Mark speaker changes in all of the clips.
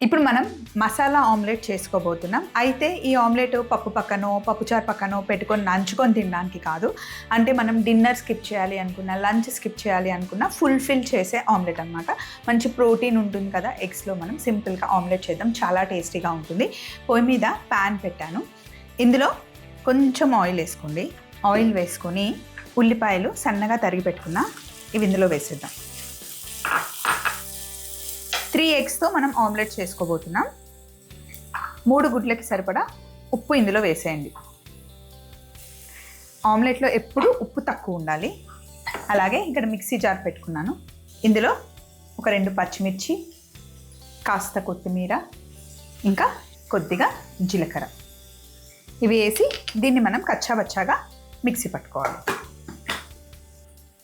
Speaker 1: ఇప్పుడు మనం మసాలా ఆమ్లెట్ చేసుకోబోతున్నాం. అయితే ఈ ఆమ్లెట్ పప్పు పక్కనో, పప్పుచారు పక్కనో పెట్టుకొని నంచుకొని తినడానికి కాదు. అంటే మనం డిన్నర్ స్కిప్ చేయాలి అనుకున్నా, లంచ్ స్కిప్ చేయాలి అనుకున్నా ఫుల్ఫిల్ చేసే ఆమ్లెట్ అనమాట. మంచి ప్రోటీన్ ఉంటుంది కదా ఎగ్స్లో. మనం సింపుల్గా ఆమ్లెట్ చేద్దాం, చాలా టేస్టీగా ఉంటుంది. పొయ్యి మీద ప్యాన్ పెట్టాను. ఇందులో కొంచెం ఆయిల్ వేసుకోండి. ఆయిల్ వేసుకొని ఉల్లిపాయలు సన్నగా తరిగి పెట్టుకున్నా ఇవి ఇందులో వేసేద్దాం. 3 ఎగ్స్తో మనం ఆమ్లెట్ చేసుకోబోతున్నాం. 3 గుడ్లకి సరిపడా ఉప్పు ఇందులో వేసేయండి. ఆమ్లెట్లో ఎప్పుడు ఉప్పు తక్కువ ఉండాలి. అలాగే ఇక్కడ మిక్సీ జార్ పెట్టుకున్నాను. ఇందులో ఒక 2 పచ్చిమిర్చి, కాస్త కొత్తిమీర, ఇంకా కొద్దిగా జీలకర్ర ఇవి వేసి దీన్ని మనం కచ్చాబచ్చాగా మిక్సీ పట్టుకోవాలి.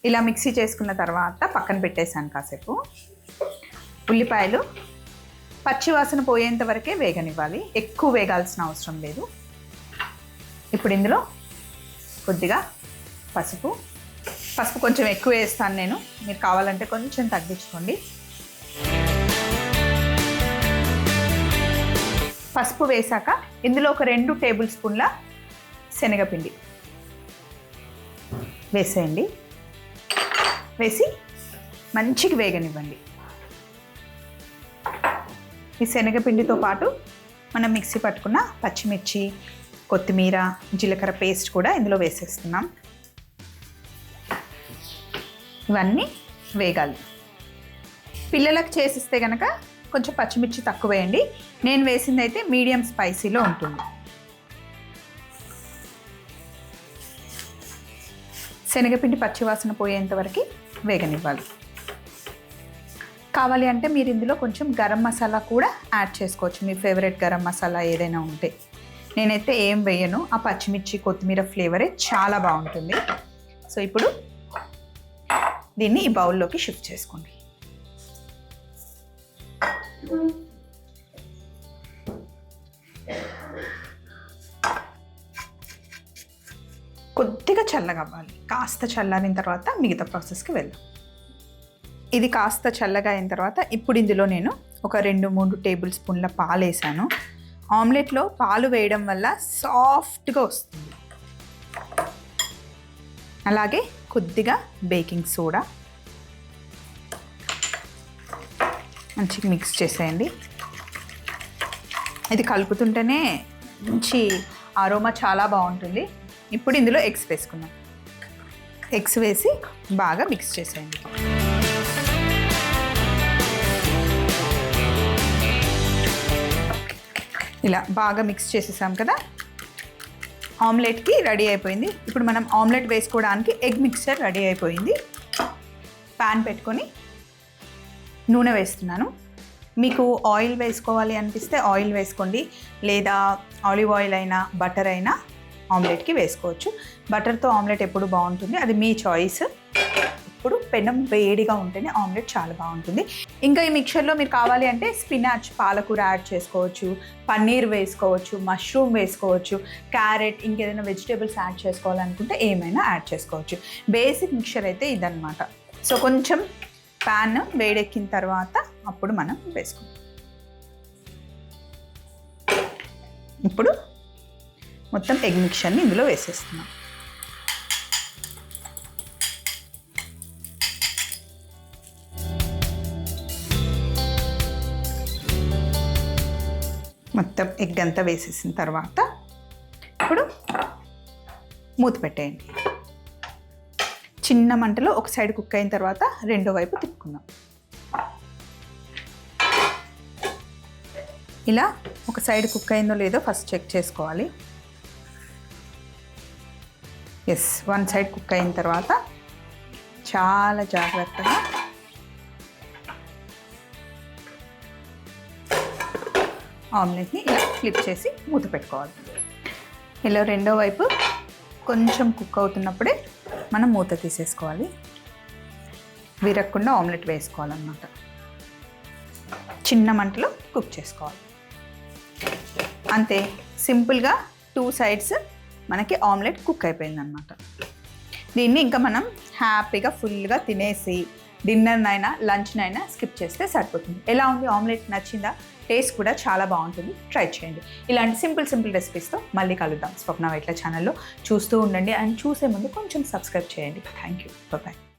Speaker 1: ఇలా మిక్సీ చేసుకున్న తర్వాత పక్కన పెట్టేశాను కాసేపు. ఉల్లిపాయలు పచ్చివాసన పోయేంత వరకే వేగనివ్వాలి, ఎక్కువ వేగాల్సిన అవసరం లేదు. ఇప్పుడు ఇందులో కొద్దిగా పసుపు కొంచెం ఎక్కువ వేస్తాను నేను, మీరు కావాలంటే కొంచెం తగ్గించుకోండి. పసుపు వేసాక ఇందులో ఒక 2 టేబుల్ స్పూన్ల శనగపిండి వేసేయండి. వేసి మంచిగా వేగనివ్వండి. ఈ శనగపిండితో పాటు మనం మిక్సీ పట్టుకున్న పచ్చిమిర్చి, కొత్తిమీర, జీలకర్ర పేస్ట్ కూడా ఇందులో వేసేస్తున్నాం. ఇవన్నీ వేగాలి. పిల్లలకు చేసిస్తే కనుక కొంచెం పచ్చిమిర్చి తక్కువ వేయండి. నేను వేసింది అయితే మీడియం స్పైసీలో ఉంటుంది. శనగపిండి పచ్చివాసన పోయేంత వరకు వేగనివ్వాలి. కావాలి అంటే మీరు ఇందులో కొంచెం గరం మసాలా కూడా యాడ్ చేసుకోవచ్చు, మీ ఫేవరెట్ గరం మసాలా ఏదైనా ఉంటే. నేనైతే ఏం వేయను, ఆ పచ్చిమిర్చి కొత్తిమీర ఫ్లేవరే చాలా బాగుంటుంది. సో ఇప్పుడు దీన్ని ఈ బౌల్లోకి షిఫ్ట్ చేసుకోండి. కొద్దిగా చల్లగా అవ్వాలి. కాస్త చల్లారిన తర్వాత మిగతా ప్రాసెస్కి వెళ్దాం. ఇది కాస్త చల్లగా అయిన తర్వాత ఇప్పుడు ఇందులో నేను ఒక 2-3 టేబుల్ స్పూన్ల పాలు వేసాను. ఆమ్లెట్లో పాలు వేయడం వల్ల సాఫ్ట్గా వస్తుంది. అలాగే కొద్దిగా బేకింగ్ సోడా మంచిగా మిక్స్ చేసేయండి. ఇది కలుపుతుంటేనే మంచి అరోమా చాలా బాగుంటుంది. ఇప్పుడు ఇందులో ఎగ్స్ వేసుకుందాం. ఎగ్స్ వేసి బాగా మిక్స్ చేసేయండి. ఇలా బాగా మిక్స్ చేసేసాం కదా, ఆమ్లెట్కి రెడీ అయిపోయింది. ఇప్పుడు మనం ఆమ్లెట్ వేసుకోవడానికి ఎగ్ మిక్చర్ రెడీ అయిపోయింది. ప్యాన్ పెట్టుకొని నూనె వేస్తున్నాను. మీకు ఆయిల్ వేసుకోవాలి అనిపిస్తే ఆయిల్ వేసుకోండి, లేదా ఆలివ్ ఆయిల్ అయినా బటర్ అయినా ఆమ్లెట్కి వేసుకోవచ్చు. బటర్తో ఆమ్లెట్ ఎప్పుడు బాగుంటుంది, అది మీ చాయిస్. ఇప్పుడు పెనం వేడిగా ఉంటేనే ఆమ్లెట్ చాలా బాగుంటుంది. ఇంకా ఈ మిక్చర్లో మీరు కావాలి అంటే స్పినాచ్, పాలకూర యాడ్ చేసుకోవచ్చు, పన్నీర్ వేసుకోవచ్చు, మష్రూమ్ వేసుకోవచ్చు, క్యారెట్, ఇంకేదైనా వెజిటేబుల్స్ యాడ్ చేసుకోవాలనుకుంటే ఏమైనా యాడ్ చేసుకోవచ్చు. బేసిక్ మిక్చర్ అయితే ఇదన్నమాట. సో కొంచెం ప్యాన్ వేడెక్కిన తర్వాత అప్పుడు మనం వేసుకుంటాం. ఇప్పుడు మొత్తం ఎగ్ మిక్చర్ని ఇందులో వేసేస్తున్నాం. మొత్తం ఎగ్ అంతా వేసేసిన తర్వాత ఇప్పుడు మూత పెట్టేయండి. చిన్న మంటలో ఒక సైడ్ కుక్ అయిన తర్వాత రెండో వైపు తిప్పుకుందాం. ఇలా ఒక సైడ్ కుక్ అయిందో లేదో ఫస్ట్ చెక్ చేసుకోవాలి. ఎస్, 1 సైడ్ కుక్ అయిన తర్వాత చాలా జాగ్రత్తగా ఆమ్లెట్ని ఇలా ఫ్లిప్ చేసి మూత పెట్టుకోవాలి. ఇలా రెండో వైపు కొంచెం కుక్ అవుతున్నప్పుడే మనం మూత తీసేసుకోవాలి. విరగకుండా ఆమ్లెట్ వేసుకోవాలన్నమాట. చిన్న మంటలో కుక్ చేసుకోవాలి. అంతే, సింపుల్గా 2 సైడ్స్ మనకి ఆమ్లెట్ కుక్ అయిపోయిందన్నమాట. దీన్ని ఇంకా మనం హ్యాపీగా ఫుల్గా తినేసి డిన్నర్నైనా లంచ్నైనా స్కిప్ చేస్తే సరిపోతుంది. ఎలా ఉంది ఆమ్లెట్? నచ్చిందా? టేస్ట్ కూడా చాలా బాగుంటుంది. ట్రై చేయండి. ఇలాంటి సింపుల్ రెసిపీస్తో మళ్ళీ కలుద్దాం స్వప్న వైట్ల ఛానల్లో. చూస్తూ ఉండండి అండ్ చూసే ముందు కొంచెం సబ్స్క్రైబ్ చేయండి. Thank you. బాయ్.